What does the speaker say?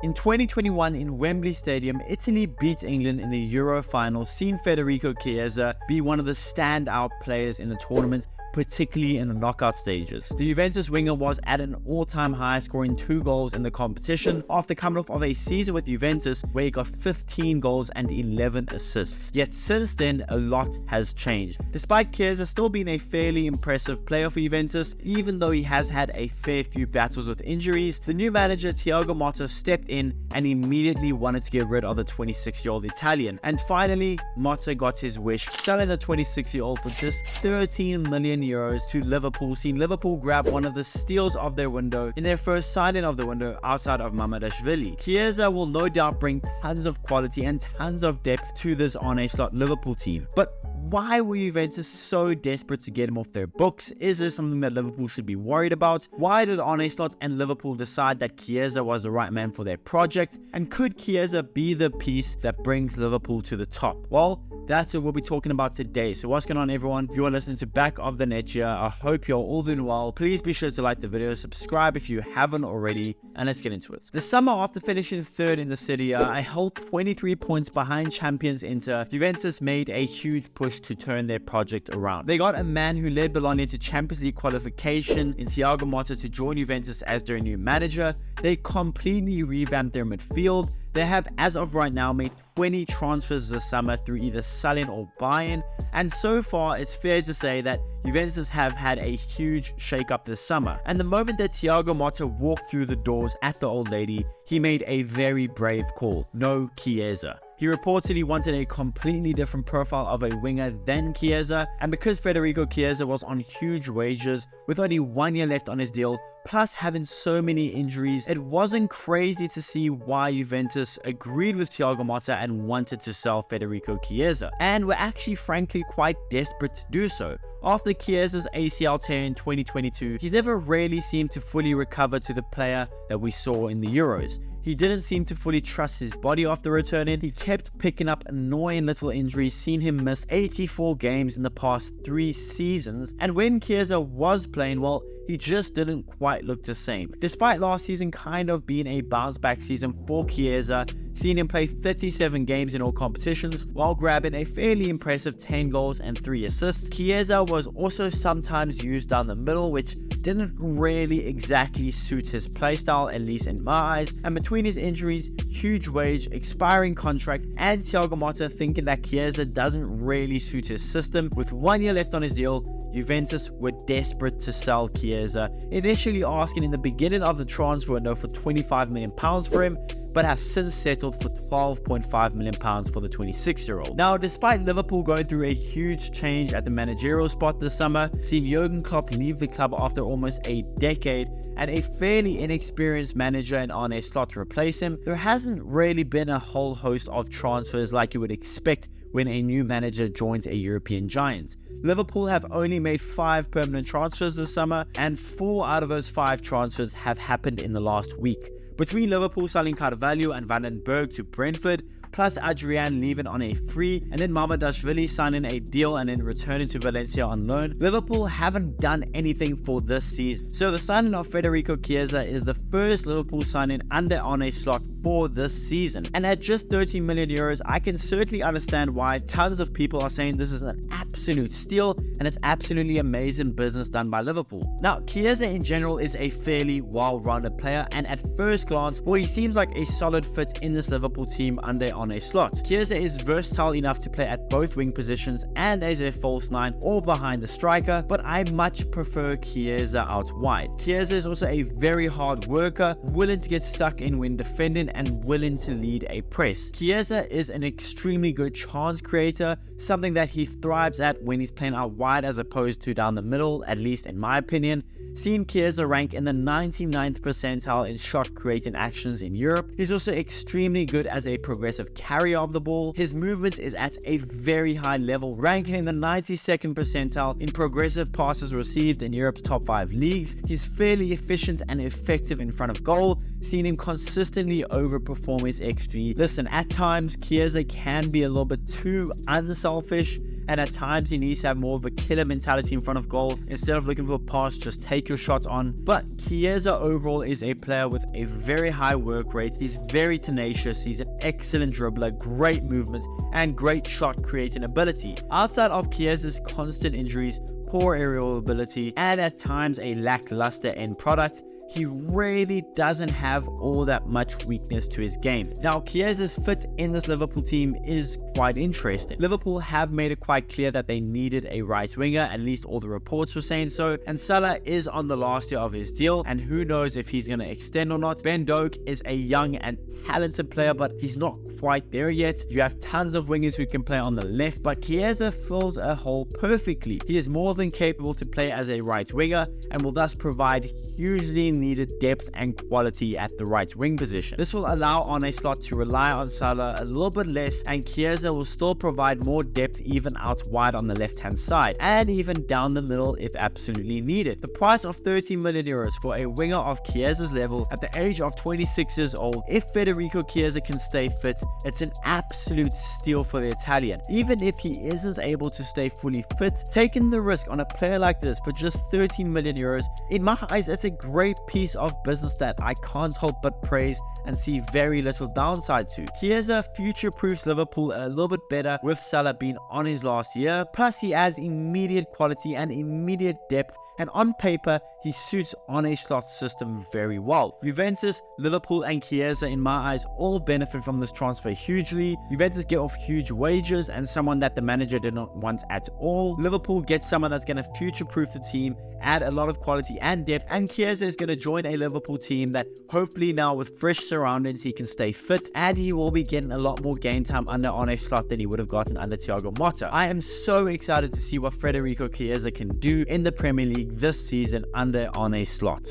In 2021 in Wembley Stadium, Italy beat England in the Euro final, seeing Federico Chiesa be one of the standout players in the tournament, particularly in the knockout stages. The Juventus winger was at an all-time high, scoring 2 goals in the competition after coming off of a season with Juventus where he got 15 goals and 11 assists. Yet since then, a lot has changed. Despite Chiesa still being a fairly impressive player for Juventus, even though he has had a fair few battles with injuries, the new manager Thiago Motta stepped in and immediately wanted to get rid of the 26-year-old Italian. And finally, Motta got his wish, selling the 26-year-old for just 13 million euros to Liverpool, seeing Liverpool grab one of the steals of their window in their first signing of the window outside of Mamardashvili. Chiesa will no doubt bring tons of quality and tons of depth to this Arne Slot Liverpool team. But why were Juventus so desperate to get him off their books? Is this something that Liverpool should be worried about? Why did Arne Slot and Liverpool decide that Chiesa was the right man for their project? And could Chiesa be the piece that brings Liverpool to the top? Well, that's what we'll be talking about today. So what's going on, everyone? If you are listening to Back of the Net here, I hope you're all doing well. Please be sure to like the video, subscribe if you haven't already, and let's get into it. The summer after finishing third in the Serie A, I held 23 points behind champions Inter. Juventus made a huge push to turn their project around. They got a man who led Bologna to Champions League qualification in Thiago Motta to join Juventus as their new manager. They completely revamped their midfield. They have, as of right now, made 20 transfers this summer through either selling or buying, and so far it's fair to say that Juventus have had a huge shake-up this summer. And the moment that Thiago Motta walked through the doors at the Old Lady, he made a very brave call: no Chiesa. He reportedly wanted a completely different profile of a winger than Chiesa, and because Federico Chiesa was on huge wages with only 1 year left on his deal, plus having so many injuries, it wasn't crazy to see why Juventus agreed with Thiago Motta and wanted to sell Federico Chiesa, and were actually frankly quite desperate to do so. After Chiesa's ACL tear in 2022, he never really seemed to fully recover to the player that we saw in the Euros. He didn't seem to fully trust his body after returning. He kept picking up annoying little injuries, seeing him miss 84 games in the past 3 seasons, and when Chiesa was playing, well, he just didn't quite look the same. Despite last season kind of being a bounce-back season for Chiesa, seeing him play 37 games in all competitions while grabbing a fairly impressive 10 goals and 3 assists, Chiesa was also sometimes used down the middle, which didn't really exactly suit his playstyle, at least in my eyes. And between his injuries, huge wage, expiring contract, and Thiago Motta thinking that Chiesa doesn't really suit his system, with 1 year left on his deal, Juventus were desperate to sell Chiesa, initially asking in the beginning of the transfer window for £25 million for him, but have since settled for £12.5 million for the 26-year-old. Now, despite Liverpool going through a huge change at the managerial spot this summer, seeing Jurgen Klopp leave the club after almost a decade, and a fairly inexperienced manager in Arne Slot to replace him, there hasn't really been a whole host of transfers like you would expect when a new manager joins a European giant. Liverpool have only made 5 permanent transfers this summer, and 4 out of those 5 transfers have happened in the last week. Between Liverpool selling Carvalho and Van den Berg to Brentford, plus Adrian leaving on a free, and then Mamardashvili signing a deal and then returning to Valencia on loan, Liverpool haven't done anything for this season. So the signing of Federico Chiesa is the first Liverpool signing under Arne Slot for this season. And at just 13 million euros, I can certainly understand why tons of people are saying this is an absolute steal and it's absolutely amazing business done by Liverpool. Now, Chiesa in general is a fairly well-rounded player, and at first glance, well, he seems like a solid fit in this Liverpool team under Arne Slot. Chiesa is versatile enough to play at both wing positions and as a false 9 or behind the striker, but I much prefer Chiesa out wide. Chiesa is also a very hard worker, willing to get stuck in when defending and willing to lead a press. Chiesa is an extremely good chance creator, something that he thrives at when he's playing out wide as opposed to down the middle, at least in my opinion. Seeing Chiesa rank in the 99th percentile in shot creating actions in Europe. He's also extremely good as a progressive carrier of the ball. His movement is at a very high level, ranking in the 92nd percentile in progressive passes received in Europe's top 5 leagues. He's fairly efficient and effective in front of goal, seeing him consistently overperform his XG. Listen, at times Chiesa can be a little bit too unselfish, and at times he needs to have more of a killer mentality in front of goal. Instead of looking for a pass, just take your shots on. But Chiesa overall is a player with a very high work rate. He's very tenacious, he's an excellent dribbler, great movement, and great shot creating ability. Outside of Chiesa's constant injuries, poor aerial ability, and at times a lackluster end product, he really doesn't have all that much weakness to his game. Now, Chiesa's fit in this Liverpool team is quite interesting. Liverpool have made it quite clear that they needed a right winger, at least all the reports were saying so, and Salah is on the last year of his deal, and who knows if he's going to extend or not. Ben Doak is a young and talented player, but he's not quite there yet. You have tons of wingers who can play on the left, but Chiesa fills a hole perfectly. He is more than capable to play as a right winger and will thus provide hugely needed depth and quality at the right wing position. This will allow Arne Slot to rely on Salah a little bit less, and Chiesa will still provide more depth even out wide on the left hand side and even down the middle if absolutely needed. The price of 13 million euros for a winger of Chiesa's level at the age of 26 years old, if Federico Chiesa can stay fit, it's an absolute steal for the Italian. Even if he isn't able to stay fully fit, taking the risk on a player like this for just 13 million euros, in my eyes, it's a great piece of business that I can't help but praise and see very little downside to. Chiesa future-proofs Liverpool a little bit better with Salah being on his last year, plus he adds immediate quality and immediate depth, and on paper, he suits Arne Slot's system very well. Juventus, Liverpool, and Chiesa, in my eyes, all benefit from this transfer hugely. Juventus get off huge wages and someone that the manager did not want at all. Liverpool gets someone that's going to future-proof the team, add a lot of quality and depth, and Chiesa is going to join a Liverpool team that hopefully now with fresh surroundings he can stay fit, and he will be getting a lot more game time under Arne Slot than he would have gotten under Thiago Motta. I am so excited to see what Federico Chiesa can do in the Premier League this season under Arne Slot.